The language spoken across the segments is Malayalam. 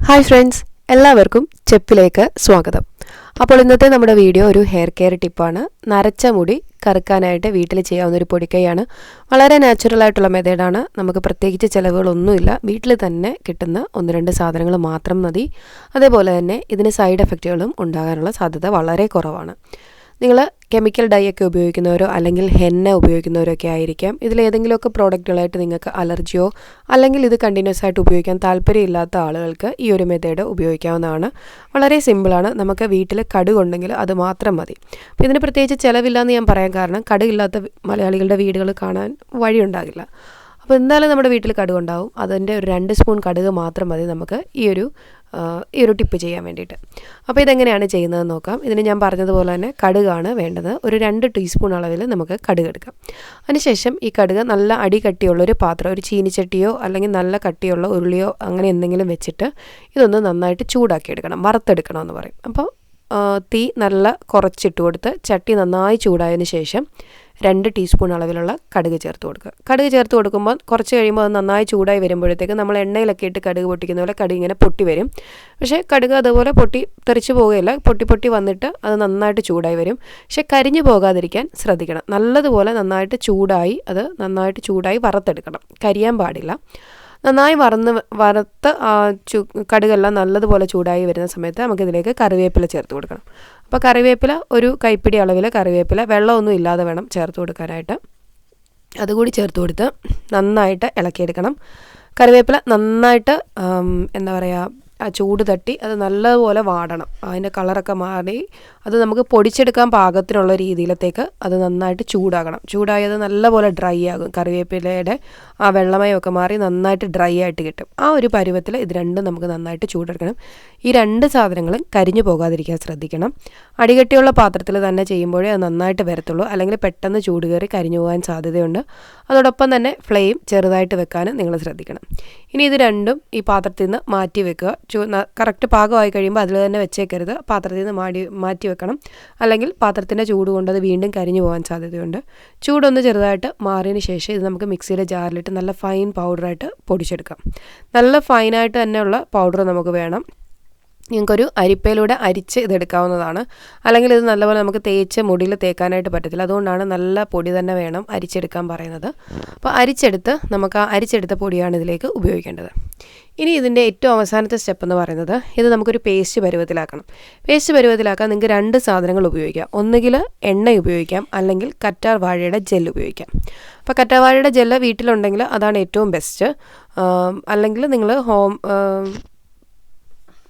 ഹായ് ഫ്രണ്ട്സ്, എല്ലാവർക്കും ചെപ്പിലേക്ക് സ്വാഗതം. അപ്പോൾ ഇന്നത്തെ നമ്മുടെ വീഡിയോ ഒരു ഹെയർ കെയർ ടിപ്പാണ്. നരച്ച മുടി കറുക്കാനായിട്ട് വീട്ടിൽ ചെയ്യാവുന്ന ഒരു പൊടിക്കൈയാണ്. വളരെ നാച്ചുറലായിട്ടുള്ള മെത്തേഡാണ്. നമുക്ക് പ്രത്യേകിച്ച് ചിലവുകളൊന്നുമില്ല. വീട്ടിൽ തന്നെ കിട്ടുന്ന 1-2 സാധനങ്ങൾ മാത്രം മതി. അതേപോലെ തന്നെ ഇതിന് സൈഡ് എഫക്റ്റുകളും ഉണ്ടാകാനുള്ള സാധ്യത വളരെ കുറവാണ്. നിങ്ങൾ കെമിക്കൽ ഡൈ ഒക്കെ ഉപയോഗിക്കുന്നവരോ അല്ലെങ്കിൽ ഹെന്ന ഉപയോഗിക്കുന്നവരോ ഒക്കെ ആയിരിക്കാം. ഇതിലേതെങ്കിലുമൊക്കെ പ്രോഡക്റ്റുകളായിട്ട് നിങ്ങൾക്ക് അലർജിയോ അല്ലെങ്കിൽ ഇത് കണ്ടിന്യൂസ് ആയിട്ട് ഉപയോഗിക്കാൻ താല്പര്യമില്ലാത്ത ആളുകൾക്ക് ഈ ഒരു മെത്തേഡ് ഉപയോഗിക്കാവുന്നതാണ്. വളരെ സിമ്പിളാണ്. നമുക്ക് വീട്ടിൽ കടുകുണ്ടെങ്കിൽ അത് മാത്രം മതി. അപ്പോൾ ഇതിന് പ്രത്യേകിച്ച് ചിലവില്ലാന്ന് ഞാൻ പറയാൻ കാരണം കടുകില്ലാത്ത മലയാളികളുടെ വീടുകൾ കാണാൻ വഴിയുണ്ടാകില്ല. അപ്പോൾ എന്തായാലും നമ്മുടെ വീട്ടിൽ കടുകുണ്ടാവും. അതിൻ്റെ ഒരു 2 സ്പൂൺ കടുക് മാത്രം മതി നമുക്ക് ഈ ഒരു ടിപ്പ് ചെയ്യാൻ വേണ്ടിയിട്ട്. അപ്പോൾ ഇതെങ്ങനെയാണ് ചെയ്യുന്നതെന്ന് നോക്കാം. ഇതിന് ഞാൻ പറഞ്ഞതുപോലെ തന്നെ കടുകാണ് വേണ്ടത്. ഒരു 2 ടീസ്പൂൺ അളവിൽ നമുക്ക് കടുക് എടുക്കാം. അതിനുശേഷം ഈ കടുക് നല്ല അടി കട്ടിയുള്ളൊരു പാത്രം, ഒരു ചീനിച്ചട്ടിയോ അല്ലെങ്കിൽ നല്ല കട്ടിയുള്ള ഉരുളിയോ അങ്ങനെ എന്തെങ്കിലും വെച്ചിട്ട് ഇതൊന്ന് നന്നായിട്ട് ചൂടാക്കി എടുക്കണം, വറുത്തെടുക്കണമെന്ന് പറയും. അപ്പോൾ തീ നല്ല കുറച്ചിട്ട് കൊടുത്ത് ചട്ടി നന്നായി ചൂടായതിന് ശേഷം 2 ടീസ്പൂൺ അളവിലുള്ള കടുക് ചേർത്ത് കൊടുക്കുക. കടുക് ചേർത്ത് കൊടുക്കുമ്പോൾ കുറച്ച് കഴിയുമ്പോൾ അത് നന്നായി ചൂടായി വരുമ്പോഴത്തേക്ക് നമ്മൾ എണ്ണയിലൊക്കെ ഇട്ട് കടുക് പൊട്ടിക്കുന്ന പോലെ കടുക് ഇങ്ങനെ പൊട്ടി വരും. പക്ഷേ കടുക് അതുപോലെ പൊട്ടി തെറിച്ച് പോവുകയില്ല. പൊട്ടി വന്നിട്ട് അത് നന്നായിട്ട് ചൂടായി വരും. പക്ഷേ കരിഞ്ഞു പോകാതിരിക്കാൻ ശ്രദ്ധിക്കണം. നല്ലതുപോലെ നന്നായിട്ട് ചൂടായി വറുത്തെടുക്കണം. കരിയാൻ പാടില്ല. നന്നായി വറുത്ത് കടുകെല്ലാം നല്ലതുപോലെ ചൂടായി വരുന്ന സമയത്ത് നമുക്കിതിലേക്ക് കറിവേപ്പില ചേർത്ത് കൊടുക്കണം. അപ്പോൾ കറിവേപ്പില ഒരു കൈപ്പിടി അളവിൽ കറിവേപ്പില, വെള്ളമൊന്നും ഇല്ലാതെ വേണം ചേർത്ത് കൊടുക്കാനായിട്ട്. അതുകൂടി ചേർത്ത് കൊടുത്ത് നന്നായിട്ട് ഇളക്കിയെടുക്കണം. കറിവേപ്പില നന്നായിട്ട് ആ ചൂട് തട്ടി അത് നല്ലപോലെ വാടണം. അതിൻ്റെ കളറൊക്കെ മാറി അത് നമുക്ക് പൊടിച്ചെടുക്കാൻ പാകത്തിനുള്ള രീതിയിലത്തേക്ക് അത് നന്നായിട്ട് ചൂടാകണം. ചൂടായി അത് നല്ലപോലെ ഡ്രൈ ആകും. കറിവേപ്പിലയുടെ ആ വെള്ളമയമൊക്കെ മാറി നന്നായിട്ട് ഡ്രൈ ആയിട്ട് കിട്ടും. ആ ഒരു പരുവത്തിൽ ഇത് രണ്ടും നമുക്ക് നന്നായിട്ട് ചൂടെടുക്കണം. ഈ 2 സാധനങ്ങളും കരിഞ്ഞു പോകാതിരിക്കാൻ ശ്രദ്ധിക്കണം. അടികട്ടിയുള്ള പാത്രത്തിൽ തന്നെ ചെയ്യുമ്പോഴേ അത് നന്നായിട്ട് വരത്തുള്ളൂ. അല്ലെങ്കിൽ പെട്ടെന്ന് ചൂട് കയറി കരിഞ്ഞു പോകാൻ സാധ്യതയുണ്ട്. അതോടൊപ്പം തന്നെ ഫ്ലെയിം ചെറുതായിട്ട് വെക്കാനും നിങ്ങൾ ശ്രദ്ധിക്കണം. ഇനി ഇത് രണ്ടും ഈ പാത്രത്തിൽ നിന്ന് മാറ്റി വെക്കുക. കറക്റ്റ് പാകമായി കഴിയുമ്പോൾ അതിൽ തന്നെ വെച്ചേക്കരുത്. പാത്രത്തിൽ നിന്ന് മാറ്റി വെക്കണം. അല്ലെങ്കിൽ പാത്രത്തിൻ്റെ ചൂട് കൊണ്ട് അത് വീണ്ടും കരിഞ്ഞു പോകാൻ സാധ്യതയുണ്ട്. ചൂടൊന്ന് ചെറുതായിട്ട് മാറിയതിന് ശേഷം ഇത് നമുക്ക് മിക്സിയിലെ ജാറിലിട്ട് നല്ല ഫൈൻ പൗഡറായിട്ട് പൊടിച്ചെടുക്കാം. നല്ല ഫൈനായിട്ട് തന്നെയുള്ള പൗഡർ നമുക്ക് വേണം. നിങ്ങൾക്കൊരു അരിപ്പയിലൂടെ അരിച്ച് ഇതെടുക്കാവുന്നതാണ്. അല്ലെങ്കിൽ ഇത് നല്ലപോലെ നമുക്ക് തേച്ച് മുടിയിൽ തേക്കാനായിട്ട് പറ്റത്തില്ല. അതുകൊണ്ടാണ് നല്ല പൊടി തന്നെ വേണം അരിച്ചെടുക്കാൻ പറയുന്നത്. അപ്പോൾ നമുക്ക് ആ അരിച്ചെടുത്ത പൊടിയാണ് ഇതിലേക്ക് ഉപയോഗിക്കേണ്ടത്. ഇനി ഇതിൻ്റെ ഏറ്റവും അവസാനത്തെ സ്റ്റെപ്പ് എന്ന് പറയുന്നത് ഇത് നമുക്കൊരു പേസ്റ്റ് പരുവത്തിലാക്കണം. പേസ്റ്റ് പരുവത്തിലാക്കാൻ നിങ്ങൾക്ക് 2 സാധനങ്ങൾ ഉപയോഗിക്കാം. ഒന്നുകിൽ എണ്ണ ഉപയോഗിക്കാം, അല്ലെങ്കിൽ കറ്റാർ വാഴയുടെ ജെൽ ഉപയോഗിക്കാം. അപ്പോൾ കറ്റാർ വാഴയുടെ ജെല്ല് വീട്ടിലുണ്ടെങ്കിൽ അതാണ് ഏറ്റവും ബെസ്റ്റ്. അല്ലെങ്കിൽ നിങ്ങൾ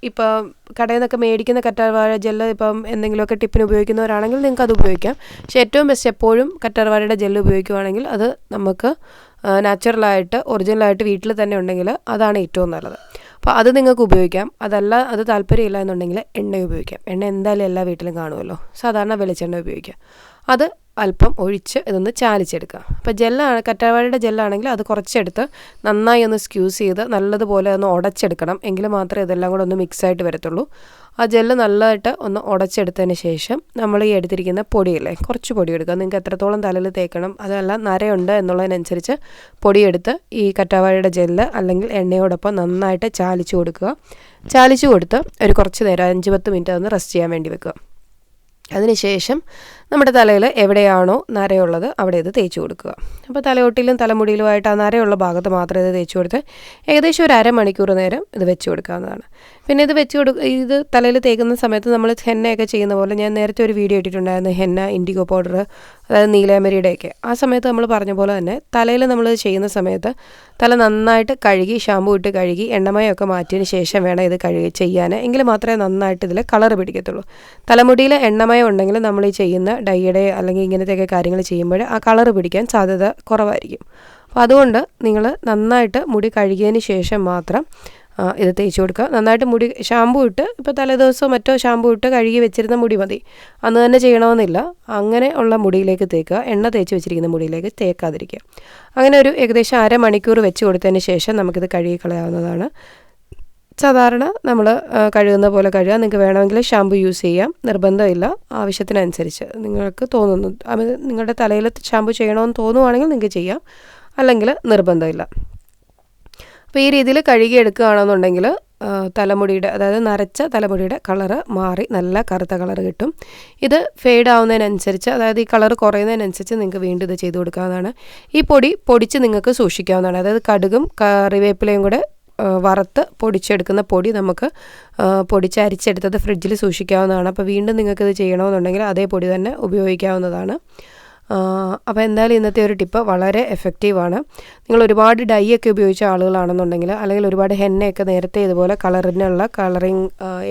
ഇപ്പോൾ കടയിൽ നിന്നൊക്കെ മേടിക്കുന്ന കറ്റാർ വാഴ ജെല്ല് ഇപ്പം എന്തെങ്കിലുമൊക്കെ ടിപ്പിന് ഉപയോഗിക്കുന്നവരാണെങ്കിൽ നിങ്ങൾക്ക് അത് ഉപയോഗിക്കാം. പക്ഷേ ഏറ്റവും ബെസ്റ്റ് എപ്പോഴും കറ്റാർ വാഴയുടെ ജെല്ല് ഉപയോഗിക്കുകയാണെങ്കിൽ അത് നമുക്ക് നാച്ചുറലായിട്ട് ഒറിജിനലായിട്ട് വീട്ടിൽ തന്നെ ഉണ്ടെങ്കിൽ അതാണ് ഏറ്റവും നല്ലത്. അപ്പോൾ അത് നിങ്ങൾക്ക് ഉപയോഗിക്കാം. അത് താല്പര്യമില്ല എന്നുണ്ടെങ്കിൽ എണ്ണ ഉപയോഗിക്കാം. എണ്ണ എന്തായാലും എല്ലാ വീട്ടിലും കാണുമല്ലോ. സാധാരണ വെളിച്ചെണ്ണ ഉപയോഗിക്കാം. അത് അല്പം ഒഴിച്ച് ഇതൊന്ന് ചാലിച്ചെടുക്കുക. അപ്പോൾ കറ്റാർവാഴയുടെ ജെല്ലാണെങ്കിൽ അത് കുറച്ചെടുത്ത് നന്നായി ഒന്ന് സ്ക്യൂസ് ചെയ്ത് നല്ലതുപോലെ ഒന്ന് ഉടച്ചെടുക്കണം. എങ്കിൽ മാത്രമേ ഇതെല്ലാം കൂടെ ഒന്ന് മിക്സായിട്ട് വരത്തുള്ളൂ. ആ ജെല്ല് നല്ലതായിട്ട് ഒന്ന് ഉടച്ചെടുത്തതിന് ശേഷം നമ്മൾ ഈ എടുത്തിരിക്കുന്ന പൊടിയില്ലേ, കുറച്ച് പൊടി എടുക്കുക. നിങ്ങൾക്ക് എത്രത്തോളം തലയിൽ തേക്കണം, അതല്ല നരയുണ്ട് എന്നുള്ളതിനനുസരിച്ച് പൊടിയെടുത്ത് ഈ കറ്റാർവാഴയുടെ ജെല്ല് അല്ലെങ്കിൽ എണ്ണയോടൊപ്പം നന്നായിട്ട് ചാലിച്ച് കൊടുക്കുക. ചാലിച്ച് കൊടുത്ത് ഒരു കുറച്ച് നേരം 5-10 മിനിറ്റ് ഒന്ന് റെസ്റ്റ് ചെയ്യാൻ വേണ്ടി വെക്കുക. അതിനുശേഷം നമ്മുടെ തലയിൽ എവിടെയാണോ നരയുള്ളത് അവിടെ ഇത് തേച്ച് കൊടുക്കുക. അപ്പോൾ തലയോട്ടിലും തലമുടിയിലുമായിട്ട് ആ നരയുള്ള ഭാഗത്ത് മാത്രം ഇത് തേച്ച് കൊടുത്ത് ഏകദേശം ഒരു അരമണിക്കൂർ നേരം ഇത് വെച്ച് കൊടുക്കാവുന്നതാണ്. പിന്നെ ഇത് തലയിൽ തേക്കുന്ന സമയത്ത് നമ്മൾ ഹെന്നയൊക്കെ ചെയ്യുന്ന പോലെ ഞാൻ നേരത്തെ ഒരു വീഡിയോ ഇട്ടിട്ടുണ്ടായിരുന്നു. ഹെന്ന, ഇൻഡിഗോ പൗഡർ, അതായത് നീലാമരിയുടെയൊക്കെ. ആ സമയത്ത് നമ്മൾ പറഞ്ഞ പോലെ തന്നെ തലയിൽ നമ്മൾ ചെയ്യുന്ന സമയത്ത് തല നന്നായിട്ട് കഴുകി, ഷാമ്പൂ ഇട്ട് കഴുകി, എണ്ണമയമൊക്കെ മാറ്റിയതിന് ശേഷം വേണം ഇത് ചെയ്യാൻ. എങ്കിൽ മാത്രമേ നന്നായിട്ട് ഇതിൽ കളർ പിടിക്കത്തുള്ളൂ. തലമുടിയിൽ എണ്ണമയം ഉണ്ടെങ്കിൽ നമ്മൾ ഈ ചെയ്യുന്ന ഡൈയുടെ അല്ലെങ്കിൽ ഇങ്ങനത്തെയൊക്കെ കാര്യങ്ങൾ ചെയ്യുമ്പോൾ ആ കളർ പിടിക്കാൻ സാധ്യത കുറവായിരിക്കും. അപ്പോൾ അതുകൊണ്ട് നിങ്ങൾ നന്നായിട്ട് മുടി കഴുകിയതിന് ശേഷം മാത്രം ഇത് തേച്ച് കൊടുക്കുക. നന്നായിട്ട് മുടി ഷാമ്പൂ ഇട്ട്, ഇപ്പോൾ തലേദിവസമോ മറ്റോ ഷാമ്പൂ ഇട്ട് കഴുകി വെച്ചിരുന്ന മുടി മതി. അന്ന് തന്നെ ചെയ്യണമെന്നില്ല. അങ്ങനെ ഉള്ള മുടിയിലേക്ക് തേക്കുക. എണ്ണ തേച്ച് വെച്ചിരിക്കുന്ന മുടിയിലേക്ക് തേക്കാതിരിക്കുക. അങ്ങനെ ഒരു ഏകദേശം അരമണിക്കൂർ വെച്ച് കൊടുത്തതിന് ശേഷം നമുക്കിത് കഴുകി കളയാവുന്നതാണ്. സാധാരണ നമ്മൾ കഴുകുന്ന പോലെ കഴുകുക. നിങ്ങൾക്ക് വേണമെങ്കിൽ ഷാമ്പു യൂസ് ചെയ്യാം, നിർബന്ധമില്ല. ആവശ്യത്തിനനുസരിച്ച് നിങ്ങൾക്ക് തോന്നുന്നു, നിങ്ങളുടെ തലയിൽ ഷാമ്പു ചെയ്യണമെന്ന് തോന്നുവാണെങ്കിൽ നിങ്ങൾക്ക് ചെയ്യാം, അല്ലെങ്കിൽ നിർബന്ധമില്ല. അപ്പോൾ ഈ രീതിയിൽ കഴുകിയെടുക്കുകയാണെന്നുണ്ടെങ്കിൽ തലമുടിയുടെ, അതായത് നരച്ച തലമുടിയുടെ കളറ് മാറി നല്ല കറുത്ത കളർ കിട്ടും. ഇത് ഫെയ്ഡ് ആവുന്നതിനനുസരിച്ച്, അതായത് ഈ കളർ കുറയുന്നതിനനുസരിച്ച് നിങ്ങൾക്ക് വീണ്ടും ഇത് ചെയ്ത് കൊടുക്കാവുന്നതാണ്. ഈ പൊടിച്ച് നിങ്ങൾക്ക് സൂക്ഷിക്കാവുന്നതാണ്. അതായത് കടുകും കറിവേപ്പിലയും കൂടെ വറുത്ത് പൊടിച്ചെടുക്കുന്ന പൊടി നമുക്ക് പൊടിച്ച് അരിച്ചെടുത്തത് ഫ്രിഡ്ജിൽ സൂക്ഷിക്കാവുന്നതാണ്. അപ്പോൾ വീണ്ടും നിങ്ങൾക്കിത് ചെയ്യണമെന്നുണ്ടെങ്കിൽ അതേ പൊടി തന്നെ ഉപയോഗിക്കാവുന്നതാണ്. അപ്പോൾ എന്തായാലും ഇന്നത്തെ ഒരു ടിപ്പ് വളരെ എഫക്റ്റീവാണ്. നിങ്ങൾ ഒരുപാട് ഡൈ ഒക്കെ ഉപയോഗിച്ച ആളുകളാണെന്നുണ്ടെങ്കിൽ, അല്ലെങ്കിൽ ഒരുപാട് ഹെന്നയൊക്കെ നേരത്തെ ഇതുപോലെ കളറിങ്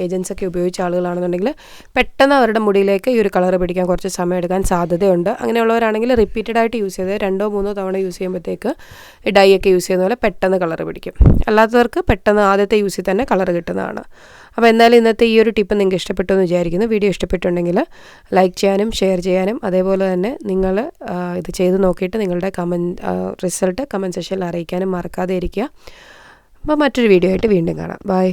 ഏജൻസ് ഒക്കെ ഉപയോഗിച്ച ആളുകളാണെന്നുണ്ടെങ്കിൽ പെട്ടെന്ന് അവരുടെ മുടിയിലേക്ക് ഈ ഒരു കളർ പിടിക്കാൻ കുറച്ച് സമയം എടുക്കാൻ സാധ്യതയുണ്ട്. അങ്ങനെയുള്ളവരാണെങ്കിൽ റിപ്പീറ്റഡ് ആയിട്ട് യൂസ് ചെയ്ത് 2-3 തവണ യൂസ് ചെയ്യുമ്പോഴത്തേക്ക് ഡൈ ഒക്കെ യൂസ് ചെയ്യുന്ന പോലെ പെട്ടെന്ന് കളർ പിടിക്കും. അല്ലാത്തവർക്ക് പെട്ടെന്ന് ആദ്യത്തെ യൂസിൽ തന്നെ കളർ കിട്ടുന്നതാണ്. അപ്പോൾ എന്തായാലും ഇന്നത്തെ ഈ ഒരു ടിപ്പ് നിങ്ങൾക്ക് ഇഷ്ടപ്പെട്ടു എന്ന് വിചാരിക്കുന്നു. വീഡിയോ ഇഷ്ടപ്പെട്ടുണ്ടെങ്കിൽ ലൈക്ക് ചെയ്യാനും ഷെയർ ചെയ്യാനും, അതേപോലെ തന്നെ നിങ്ങൾ ഇത് ചെയ്ത് നോക്കിയിട്ട് നിങ്ങളുടെ റിസൾട്ട് കമൻറ്റ് സെക്ഷനിൽ അറിയിക്കാനും മറക്കാതെ ഇരിക്കുക. അപ്പോൾ മറ്റൊരു വീഡിയോ ആയിട്ട് വീണ്ടും കാണാം. ബൈ.